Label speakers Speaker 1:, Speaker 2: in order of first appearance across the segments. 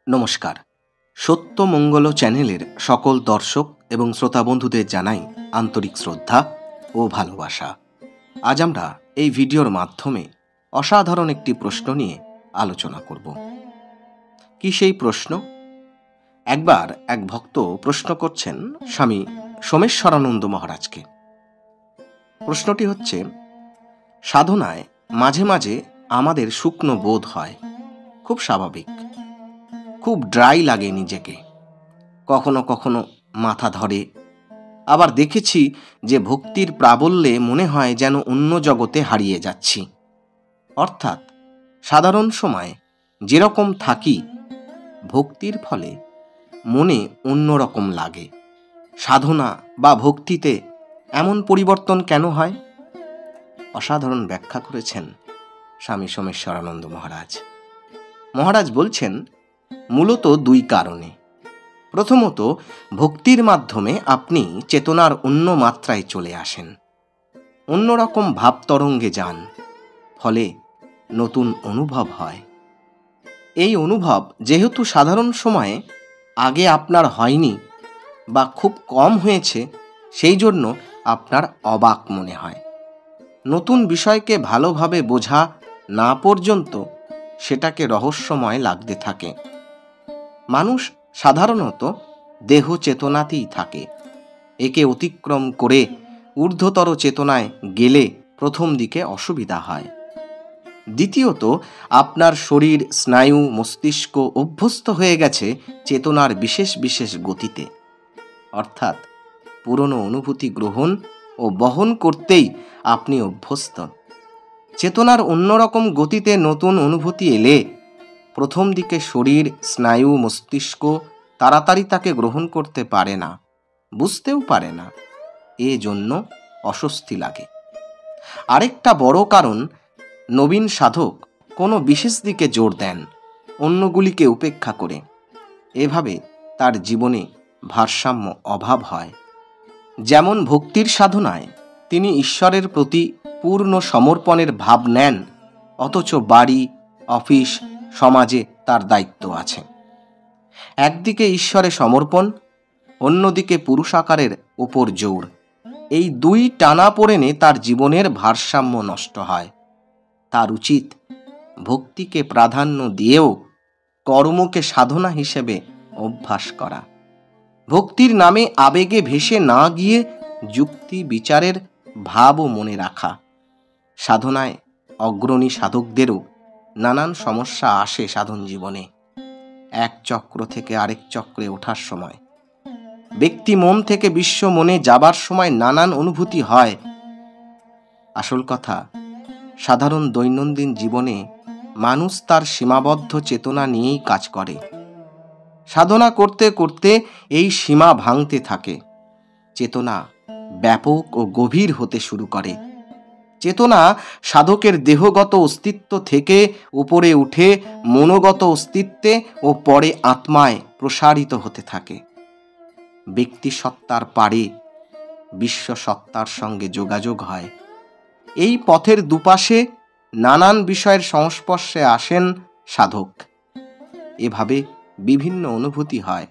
Speaker 1: নমস্কার। সত্য মঙ্গল চ্যানেলের সকল দর্শক এবং শ্রোতা বন্ধুদের জানাই আন্তরিক শ্রদ্ধা ও ভালোবাসা। আজ আমরা এই ভিডিওর মাধ্যমে অসাধারণ একটি প্রশ্ন নিয়ে আলোচনা করব। কি সেই প্রশ্ন? একবার এক ভক্ত প্রশ্ন করছেন স্বামী সোমেশ্বরানন্দ মহারাজকে। প্রশ্নটি হচ্ছে, সাধনায় মাঝে মাঝে আমাদের শুকনো বোধ হয়, খুব স্বাভাবিক। খুব ড্রাই লাগে নিজেকে, কখনো কখনো মাথা ধরে। আবার দেখেছি যে ভক্তির প্রাবল্যে মনে হয় যেন অন্য জগতে হারিয়ে যাচ্ছি। অর্থাৎ সাধারণ সময়ে যেরকম থাকি, ভক্তির ফলে মনে অন্যরকম লাগে। সাধনা বা ভক্তিতে এমন পরিবর্তন কেন হয়? অসাধারণ ব্যাখ্যা করেছেন স্বামী সোমেশ্বরানন্দ মহারাজ। মহারাজ বলছেন, মূলত দুই কারণে। প্রথমত, ভক্তির মাধ্যমে আপনি চেতনার অন্য মাত্রায় চলে আসেন, অন্যরকম ভাব তরঙ্গে যান, ফলে নতুন অনুভব হয়। এই অনুভব যেহেতু সাধারণ সময়ে আগে আপনার হয়নি বা খুব কম হয়েছে, সেই জন্য আপনার অবাক মনে হয়। নতুন বিষয়কে ভালোভাবে বোঝা না পর্যন্ত সেটাকে রহস্যময় লাগতে থাকে। মানুষ সাধারণত দেহ চেতনাতেই থাকে। একে অতিক্রম করে ঊর্ধ্বতর চেতনায় গেলে প্রথম দিকে অসুবিধা হয়। দ্বিতীয়ত, আপনার শরীর, স্নায়ু, মস্তিষ্ক অভ্যস্ত হয়ে গেছে চেতনার বিশেষ বিশেষ গতিতে। অর্থাৎ পুরনো অনুভূতি গ্রহণ ও বহন করতেই আপনি অভ্যস্ত। চেতনার অন্যরকম গতিতে নতুন অনুভূতি এলে প্রথম দিকে শরীর, স্নায়ু, মস্তিষ্ক তাড়াতাড়ি তাকে গ্রহণ করতে পারে না, বুঝতেও পারে না। জন্য অস্বস্তি লাগে। আরেকটা বড় কারণ, নবীন সাধক কোনো বিশেষ দিকে জোর দেন, অন্যগুলিকে উপেক্ষা করে। এভাবে তার জীবনে ভারসাম্য অভাব হয়। যেমন ভক্তির সাধনায় তিনি ঈশ্বরের প্রতি পূর্ণ সমর্পণের ভাব নেন, অথচ বাড়ি, অফিস, সমাজে তার দায়িত্ব আছে। একদিকে ঈশ্বরে সমর্পণ, অন্যদিকে পুরুষাকারের উপর জোর। এই দুই টানাপোড়েনে তার জীবনের ভারসাম্য নষ্ট হয়। তার উচিত ভক্তিকে প্রাধান্য দিয়েও কর্মকে সাধনা হিসেবে অভ্যাস করা। ভক্তির নামে আবেগে ভেসে না গিয়ে যুক্তি বিচারের ভাবও মনে রাখা। সাধনায় অগ্রণী সাধকদেরও নানান সমস্যা আসে সাধন জীবনে। এক চক্র থেকে আরেক চক্রে ওঠার সময়, ব্যক্তি মন থেকে বিশ্ব মনে যাবার সময় নানান অনুভূতি হয়। আসল কথা, সাধারণ দৈনন্দিন জীবনে মানুষ তার সীমাবদ্ধ চেতনা নিয়েই কাজ করে। সাধনা করতে করতে এই সীমা ভাঙতে থাকে। চেতনা ব্যাপক ও গভীর হতে শুরু করে। চেতনা সাধকের দেহগত অস্তিত্ব থেকে উপরে উঠে মনোগত অস্তিত্বে ও পরে আত্মায় প্রসারিত হতে থাকে। ব্যক্তি সত্তার পারে বিশ্ব সত্তার সঙ্গে যোগাযোগ হয়। এই পথের দুপাশে নানান বিষয়ের সংস্পর্শে আসেন সাধক। এভাবে বিভিন্ন অনুভূতি হয়।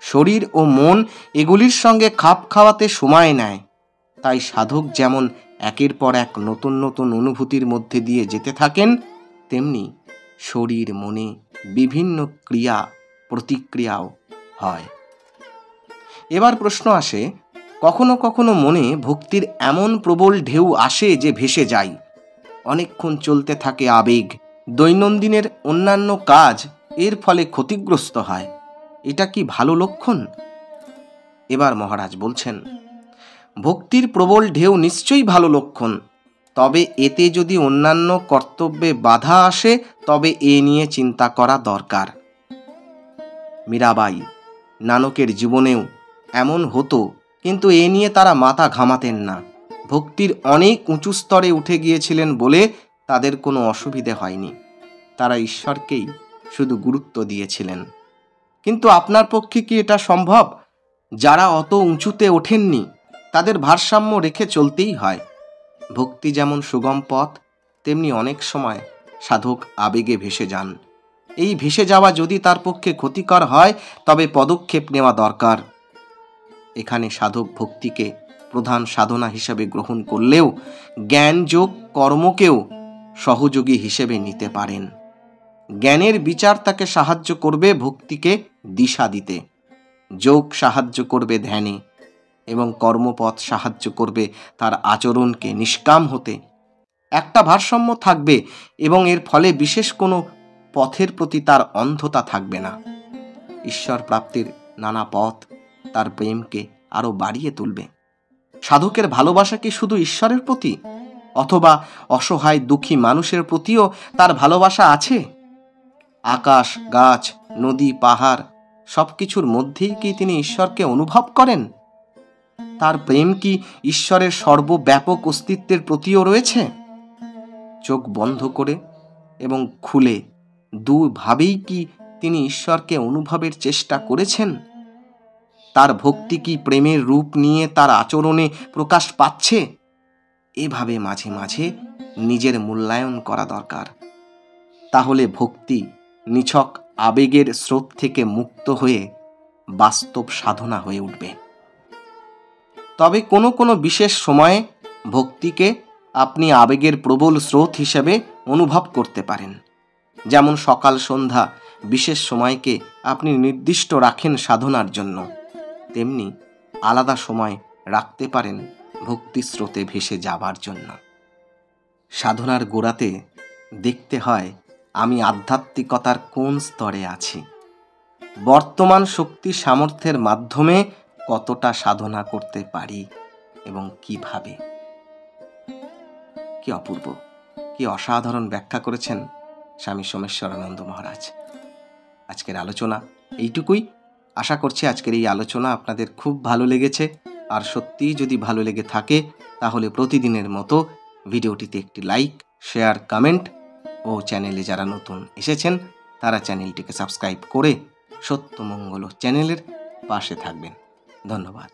Speaker 1: শরীর ও মন এগুলির সঙ্গে খাপ খাওয়াতে সময় নেয়। তাই সাধক যেমন একের পর এক নতুন নতুন অনুভূতির মধ্যে দিয়ে যেতে থাকেন, তেমনি শরীর মনে বিভিন্ন ক্রিয়া প্রতিক্রিয়াও হয়। এবার প্রশ্ন আসে, কখনো কখনো মনে ভক্তির এমন প্রবল ঢেউ আসে যে ভেসে যায়। অনেকক্ষণ চলতে থাকে আবেগ। দৈনন্দিনের অন্যান্য কাজ এর ফলে ক্ষতিগ্রস্ত হয়। এটা কি ভালো লক্ষণ? এবার মহারাজ বলছেন, ভক্তির প্রবল ঢেউ নিশ্চয়ই ভালো লক্ষণ, তবে এতে যদি অন্যান্য কর্তব্যে বাধা আসে তবে এ নিয়ে চিন্তা করা দরকার। মীরাবাই, নানকের জীবনেও এমন হতো, কিন্তু এ নিয়ে তারা মাথা ঘামাতেন না। ভক্তির অনেক উঁচু স্তরে উঠে গিয়েছিলেন বলে তাদের কোনো অসুবিধে হয়নি। তারা ঈশ্বরকেই শুধু গুরুত্ব দিয়েছিলেন। কিন্তু আপনার পক্ষে কি এটা সম্ভব? যারা অত উঁচুতে ওঠেননি তাদের ভারসাম্য রেখে চলতেই হয়। ভক্তি যেমন সুগম পথ, তেমনি অনেক সময় সাধক আবেগে ভেসে যান। এই ভেসে যাওয়া যদি তার পক্ষে ক্ষতিকর হয় তবে পদক্ষেপ নেওয়া দরকার। এখানে সাধক ভক্তিকে প্রধান সাধনা হিসেবে গ্রহণ করলেও জ্ঞান যোগ কর্মকেও সহযোগী হিসেবে নিতে পারেন। জ্ঞানের বিচার তাকে সাহায্য করবে ভক্তিকে দিশা দিতে, যোগ সাহায্য করবে ধ্যানে, এবং কর্মপথ সাহায্য করবে তার আচরণকে নিষ্কাম হতে। একটা ভারসাম্য থাকবে এবং এর ফলে বিশেষ কোনো পথের প্রতি তার অন্ধতা থাকবে না। ঈশ্বর প্রাপ্তির নানা পথ তার প্রেমকে আরো বাড়িয়ে তুলবে। সাধকের ভালোবাসা কি শুধু ঈশ্বরের প্রতি, অথবা অসহায় দুঃখী মানুষের প্রতিও তার ভালোবাসা আছে? আকাশ, গাছ, নদী, পাহাড় সবকিছুর মধ্যেই কি তিনি ঈশ্বরকে অনুভব করেন? তার প্রেম কি ঈশ্বরের সর্বব্যাপক অস্তিত্বের প্রতিও রয়েছে? চোখ বন্ধ করে এবং খুলে দুভাবেই কি তিনি ঈশ্বরকে অনুভবের চেষ্টা করেছেন? তার ভক্তি কি প্রেমের রূপ নিয়ে তার আচরণে প্রকাশ পাচ্ছে? এভাবে মাঝে মাঝে নিজের মূল্যায়ন করা দরকার। তাহলে ভক্তি নিছক আবেগের স্রোত থেকে মুক্ত হয়ে বাস্তব সাধনা হয়ে উঠবে। তবে কোনো কোনো বিশেষ সময়ে ভক্তিকে আপনি আবেগের প্রবল স্রোত হিসেবে অনুভব করতে পারেন। যেমন সকাল সন্ধ্যা বিশেষ সময়কে আপনি নির্দিষ্ট রাখেন সাধনার জন্য, তেমনি আলাদা সময় রাখতে পারেন ভক্তি স্রোতে ভেসে যাবার জন্য। সাধনার গোড়াতে দেখতে হয় আমি আধ্যাত্মিকতার কোন স্তরে আছি, বর্তমান শক্তি সামর্থ্যের মাধ্যমে কতটা সাধনা করতে পারি এবং কিভাবে। কি অপূর্ব, কি অসাধারণ ব্যাখ্যা করেছেন স্বামী সোমেশ্বরানন্দ মহারাজ। আজকের আলোচনা এইটুকুই। আশা করছি আজকের এই আলোচনা আপনাদের খুব ভালো লেগেছে। আর সত্যিই যদি ভালো লেগে থাকে তাহলে প্রতিদিনের মতো ভিডিওটিতে একটি লাইক, শেয়ার, কমেন্ট ও চ্যানেলে যারা নতুন এসেছেন তারা চ্যানেলটিকে সাবস্ক্রাইব করে সত্যমঙ্গল চ্যানেলের পাশে থাকবেন। ধন্যবাদ।